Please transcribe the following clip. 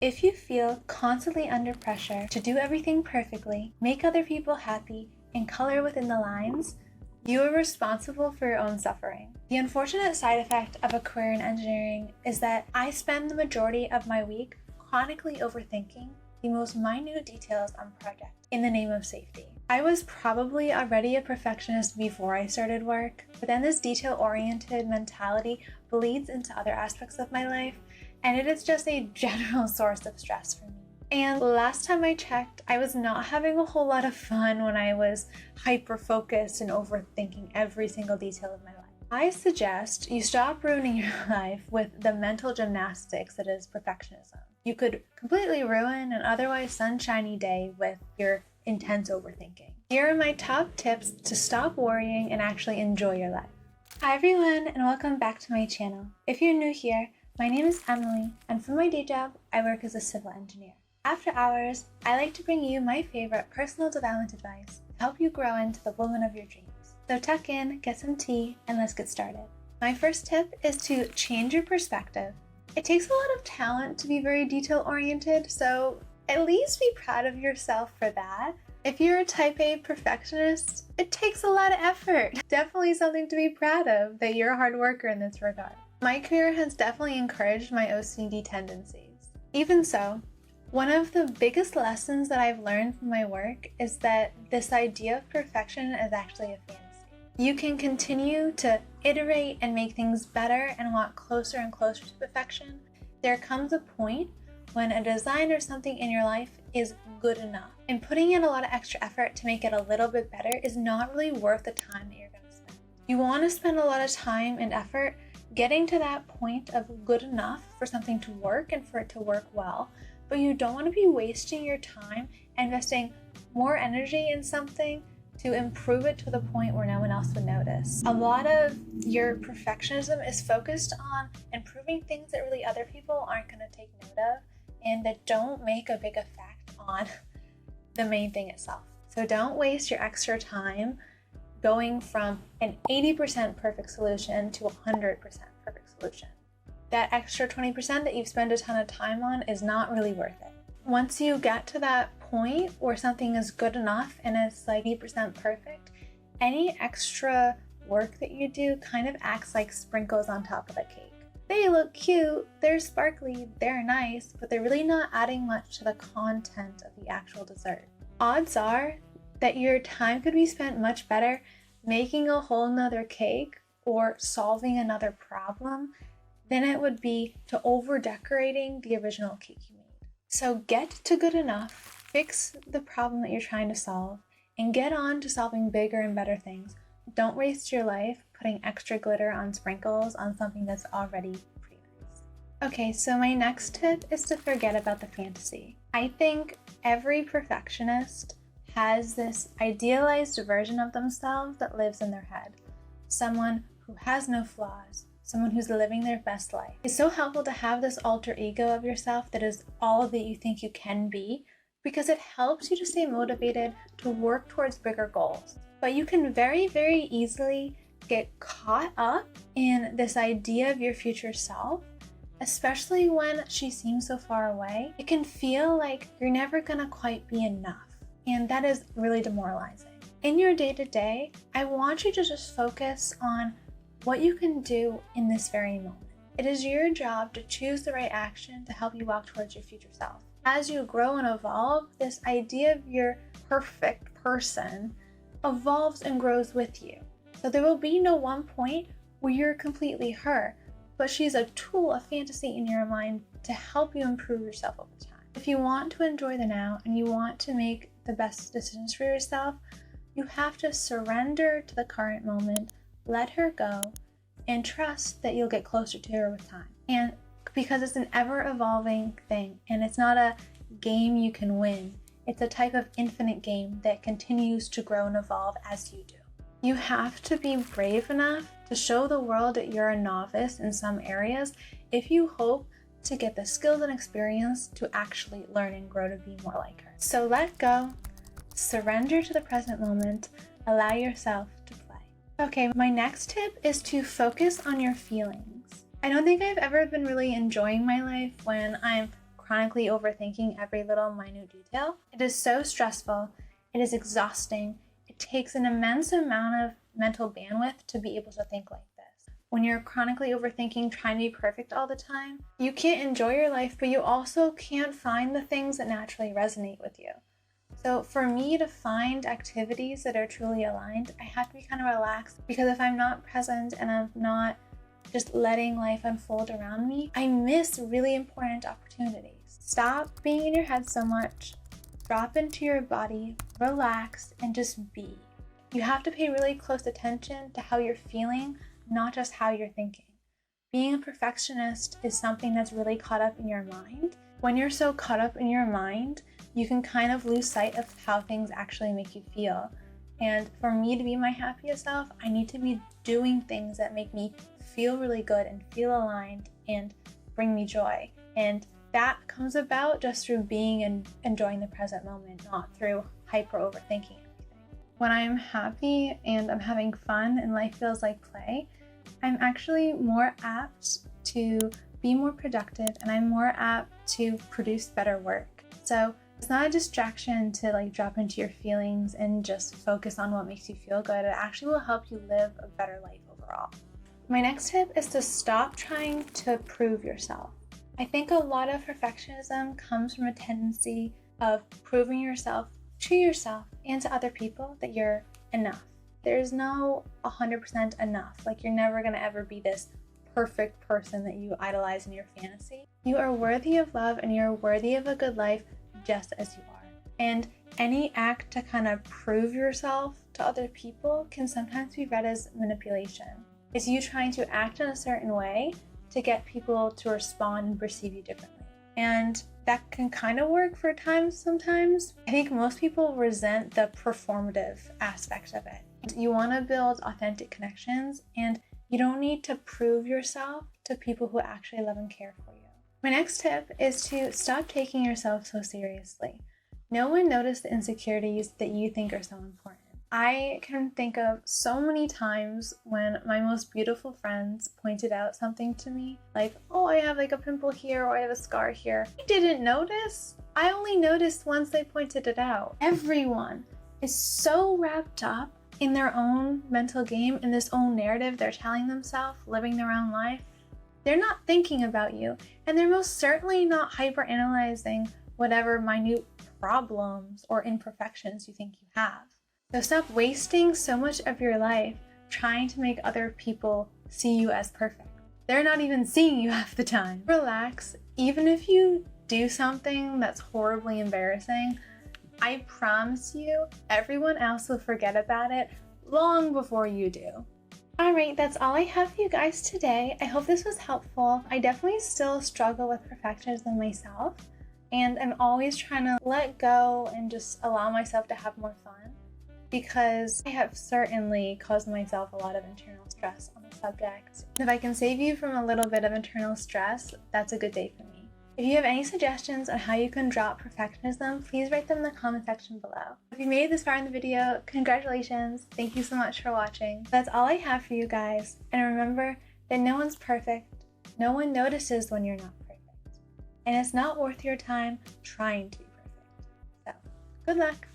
If you feel constantly under pressure to do everything perfectly, make other people happy, and color within the lines, you are responsible for your own suffering. The unfortunate side effect of a career in engineering is that I spend the majority of my week chronically overthinking the most minute details on projects in the name of safety. I was probably already a perfectionist before I started work, but then this detail-oriented mentality bleeds into other aspects of my life, and it is just a general source of stress for me. And last time I checked, I was not having a whole lot of fun when I was hyper-focused and overthinking every single detail of my life. I suggest you stop ruining your life with the mental gymnastics that is perfectionism. You could completely ruin an otherwise sunshiny day with your intense overthinking. Here are my top tips to stop worrying and actually enjoy your life. Hi everyone, and welcome back to my channel. If you're new here, my name is Emily, and for my day job, I work as a civil engineer. After hours, I like to bring you my favorite personal development advice to help you grow into the woman of your dreams. So tuck in, get some tea, and let's get started. My first tip is to change your perspective. It takes a lot of talent to be very detail-oriented, so at least be proud of yourself for that. If you're a type A perfectionist, it takes a lot of effort. Definitely something to be proud of that you're a hard worker in this regard. My career has definitely encouraged my OCD tendencies. Even so, one of the biggest lessons that I've learned from my work is that this idea of perfection is actually a fantasy. You can continue to iterate and make things better and want closer and closer to perfection. There comes a point when a design or something in your life is good enough, and putting in a lot of extra effort to make it a little bit better is not really worth the time that you're going to spend. You want to spend a lot of time and effort getting to that point of good enough for something to work and for it to work well, but you don't want to be wasting your time investing more energy in something to improve it to the point where no one else would notice. A lot of your perfectionism is focused on improving things that really other people aren't going to take note of and that don't make a big effect on the main thing itself. So don't waste your extra time going from an 80% perfect solution to a 100% perfect solution. That extra 20% that you've spent a ton of time on is not really worth it. Once you get to that point where something is good enough and it's like 80% perfect, any extra work that you do kind of acts like sprinkles on top of the cake. They look cute, they're sparkly, they're nice, but they're really not adding much to the content of the actual dessert. Odds are that your time could be spent much better making a whole nother cake or solving another problem than it would be to over decorating the original cake you made. So get to good enough, fix the problem that you're trying to solve, and get on to solving bigger and better things. Don't waste your life putting extra glitter on sprinkles on something that's already pretty nice. Okay, so my next tip is to forget about the fantasy. I think every perfectionist has this idealized version of themselves that lives in their head. Someone who has no flaws, someone who's living their best life. It's so helpful to have this alter ego of yourself that is all that you think you can be, because it helps you to stay motivated to work towards bigger goals. But you can very, very easily get caught up in this idea of your future self, especially when she seems so far away. It can feel like you're never gonna quite be enough, and that is really demoralizing. In your day-to-day, I want you to just focus on what you can do in this very moment. It is your job to choose the right action to help you walk towards your future self. As you grow and evolve, this idea of your perfect person evolves and grows with you. So there will be no one point where you're completely her, but she's a tool, a fantasy in your mind to help you improve yourself over time. If you want to enjoy the now and you want to make the best decisions for yourself, you have to surrender to the current moment, let her go, and trust that you'll get closer to her with time. And because it's an ever-evolving thing, and it's not a game you can win, it's a type of infinite game that continues to grow and evolve as you do. You have to be brave enough to show the world that you're a novice in some areas if you hope to get the skills and experience to actually learn and grow to be more like her. So let go, surrender to the present moment, allow yourself to play. Okay, my next tip is to focus on your feelings. I don't think I've ever been really enjoying my life when I'm chronically overthinking every little minute detail. It is so stressful. It is exhausting. It takes an immense amount of mental bandwidth to be able to think like this. When you're chronically overthinking, trying to be perfect all the time, you can't enjoy your life, but you also can't find the things that naturally resonate with you. So for me to find activities that are truly aligned, I have to be kind of relaxed, because if I'm not present and I'm not just letting life unfold around me, I miss really important opportunities. Stop being in your head so much, drop into your body, relax, and just be. You have to pay really close attention to how you're feeling, not just how you're thinking. Being a perfectionist is something that's really caught up in your mind. When you're so caught up in your mind, you can kind of lose sight of how things actually make you feel. And for me to be my happiest self, I need to be doing things that make me feel really good and feel aligned and bring me joy. And that comes about just through being and enjoying the present moment, not through hyper overthinking everything. When I'm happy and I'm having fun and life feels like play, I'm actually more apt to be more productive, and I'm more apt to produce better work. So it's not a distraction to like drop into your feelings and just focus on what makes you feel good. It actually will help you live a better life overall. My next tip is to stop trying to prove yourself. I think a lot of perfectionism comes from a tendency of proving yourself to yourself and to other people that you're enough. There's no 100% enough. Like, you're never gonna ever be this perfect person that you idolize in your fantasy. You are worthy of love and you're worthy of a good life just as you are. And any act to kind of prove yourself to other people can sometimes be read as manipulation. It's you trying to act in a certain way to get people to respond and perceive you differently. And that can kind of work for times sometimes. I think most people resent the performative aspect of it. You want to build authentic connections, and you don't need to prove yourself to people who actually love and care for you. My next tip is to stop taking yourself so seriously. No one noticed the insecurities that you think are so important. I can think of so many times when my most beautiful friends pointed out something to me, like, oh, I have like a pimple here, or I have a scar here. I didn't notice. I only noticed once they pointed it out. Everyone is so wrapped up in their own mental game, in this own narrative they're telling themselves, living their own life. They're not thinking about you, and they're most certainly not hyper-analyzing whatever minute problems or imperfections you think you have. So stop wasting so much of your life trying to make other people see you as perfect. They're not even seeing you half the time. Relax. Even if you do something that's horribly embarrassing, I promise you, everyone else will forget about it long before you do. Alright, that's all I have for you guys today. I hope this was helpful. I definitely still struggle with perfectionism myself, and I'm always trying to let go and just allow myself to have more fun, because I have certainly caused myself a lot of internal stress on the subject. If I can save you from a little bit of internal stress, that's a good day for me. If you have any suggestions on how you can drop perfectionism, please write them in the comment section below. If you made it this far in the video, congratulations. Thank you so much for watching. That's all I have for you guys. And remember that no one's perfect. No one notices when you're not perfect. And it's not worth your time trying to be perfect. So, good luck.